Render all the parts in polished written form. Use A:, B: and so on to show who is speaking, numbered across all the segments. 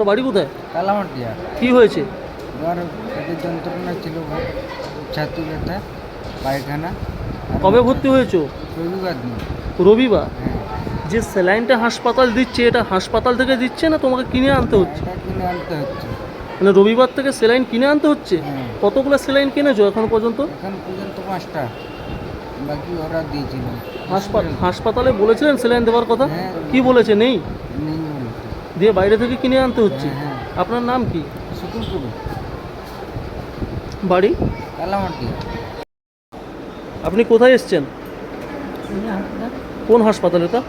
A: বাড়ি কোথায়?
B: কালামাটিয়া।
A: কি হয়েছে?
B: আমার পেটের যন্ত্রণা ছিল, ছাতি ব্যথা, পায়খানা।
A: কবে ভর্তি হয়েছো?
B: রবিবার দিন।
A: রবিবার?
B: হ্যাঁ।
A: যে স্যালাইনটা হাসপাতাল দিচ্ছে, এটা হাসপাতাল থেকে দিচ্ছে না তোমাকে কিনে আনতে হচ্ছে?
B: এটা কিনে আনতে হচ্ছে।
A: মানে রবিবার থেকে স্যালাইন কিনে আনতে হচ্ছে?
B: হ্যাঁ।
A: কতগুলো স্যালাইন কিনেছো এখন পর্যন্ত?
B: এখন পর্যন্ত 5টা, বাকি ওরা দিয়েছিল।
A: হাসপাতালে বলেছিলেন স্যালাইন দেওয়ার কথা?
B: হ্যাঁ।
A: কি বলেছে? নেই?
B: নেই বলতে।
A: দিয়ে বাইরে থেকে কিনে আনতে হচ্ছে?
B: হ্যাঁ।
A: আপনার নাম কি?
B: শুকুরপুর,
A: বাড়ি?
B: কালামাটিয়া।
A: আপনি কোথায় এসছেন? কোন হাসপাতাল এটা?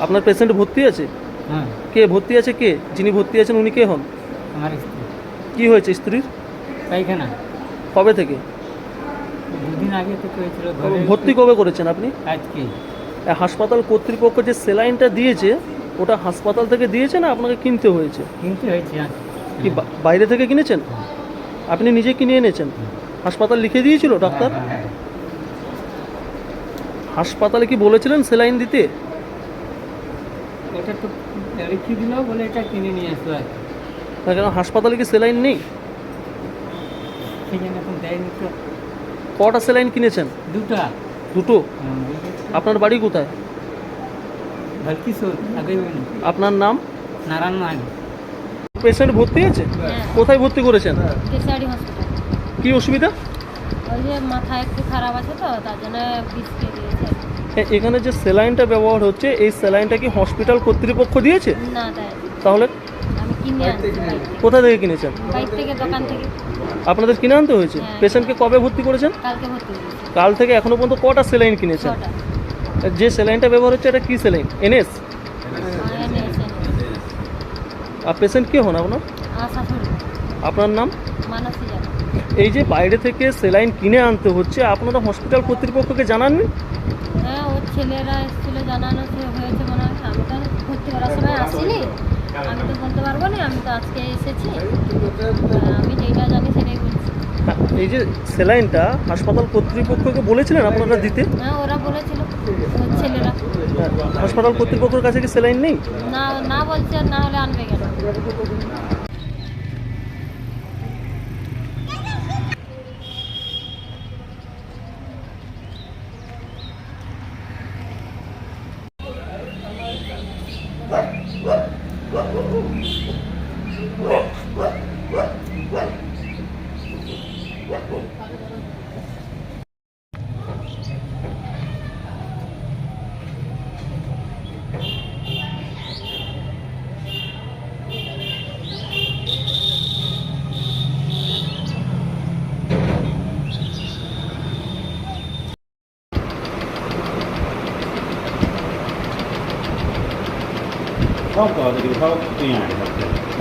A: আপনার পেশেন্ট ভর্তি আছে?
B: হ্যাঁ।
A: কে ভর্তি আছে? কে যিনি ভর্তি আছেন উনি কে হন?
B: আমার স্ত্রী।
A: কি হয়েছে স্ত্রীর?
B: পায়খানা।
A: কবে থেকে?
B: দুদিন আগে থেকে হয়েছিল।
A: ভর্তি কবে করেছেন আপনি?
B: আজকে।
A: হাসপাতাল কর্তৃপক্ষ যে স্যালাইনটা দিয়েছে ওটা হাসপাতাল থেকে দিয়েছে না আপনাকে কিনতে হয়েছে?
B: কিনতে হয়েছে।
A: কি বাইরে থেকে কিনেছেন? আপনি নিজে কিনে এনেছেন? হাসপাতাল লিখে দিয়েছিল ডাক্তার? হাসপাতালে কি বলেছিলেন স্যালাইন দিতে?
B: এটা তো লিখে দিল বলে এটা কিনে নিয়ে আসলো আর
A: না, কেন হাসপাতালে কি স্যালাইন নেই?
B: সেখানে এখন দেয়নি তো।
A: কটা স্যালাইন কিনেছেন?
B: দুটা।
A: দুটো? আপনার বাড়ি কোথায়?
B: ভলকিশোর আগে।
A: আপনার নাম?
B: নারায়ণ মাহানি।
A: পেশেন্ট ভর্তি আছে? কোথায় ভর্তি করেছেন?
C: কেশিয়ারি হসপিটাল।
A: কি অসুবিধা?
C: ওই যে মাথা একটু খারাপ আছে তো তার জন্য বিষ খেয়ে দিয়েছে।
A: এখানে যে স্যালাইনটা ব্যবহার হচ্ছে এই স্যালাইনটা কি হসপিটাল কর্তৃপক্ষ দিয়েছে?
C: না দেয়।
A: তাহলে
C: আমি কিনে আনছি
A: কোথা থেকে কিনেছেন?
C: বাইক থেকে, দোকান থেকে।
A: আপনাদের কিনে আনতে হয়েছে?
C: হ্যাঁ।
A: পেশেন্টকে কবে ভর্তি করেছেন?
C: কালকে ভর্তি হয়েছে।
A: কাল থেকে এখনো পর্যন্ত কটা স্যালাইন কিনেছেন?
C: 6টা।
A: যে স্যালাইনটা ব্যবহার হচ্ছে এটা কি স্যালাইন? এনএস? আর পেশেন্ট কে হন আপনার?
C: শাশুড়ি।
A: আপনার নাম?
C: মানসী যাবে।
A: এই যে বাইরে থেকে স্যালাইন কিনে আনতে হচ্ছে আপনারা হসপিটাল কর্তৃপক্ষকে জানাননি?
C: হ্যাঁ, ওর ছেলেরা এসেছিল, জানানো হয়েছে মনে হয়। আমি তো ভর্তি করার সময় আসিনি, আমি তো বলতে পারবো না। আমি তো আজকে এসেছি, আমি যেটা জানি সেটাই বলছি।
A: এই যে স্যালাইনটা হাসপাতাল কর্তৃপক্ষকে বলেছিলেন আপনারা দিতে?
C: হ্যাঁ, ওরা বলেছিল, ওর ছেলেরা।
A: হাসপাতাল কর্তৃপক্ষের কাছে কি স্যালাইন নেই?
C: না, না বলছে, আর না হলে আনবে কেন?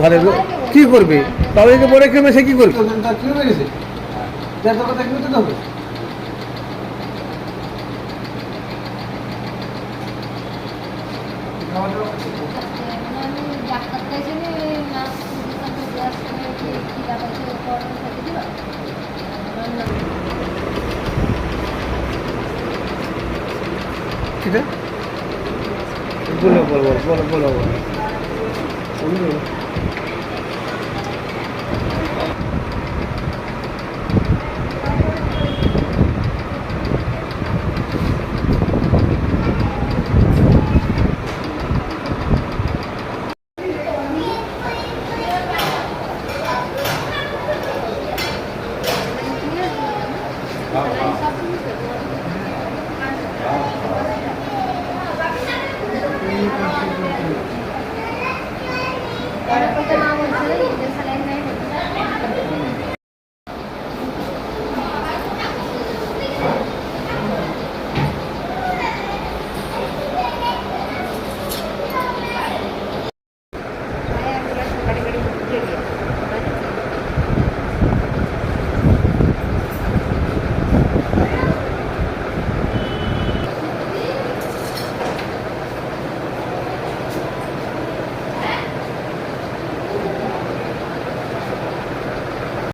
D: ঘরে কি করবে? তাদেরকে পরে খেয়ে সে কি করবে?
C: আমি ডাক্তার চাইছিনি, নার্স দেওয়ার সময় কি দেখাচ্ছে সাথে দিবা।
D: ঠিক আছে, বলো বলো বলো বলো বলো।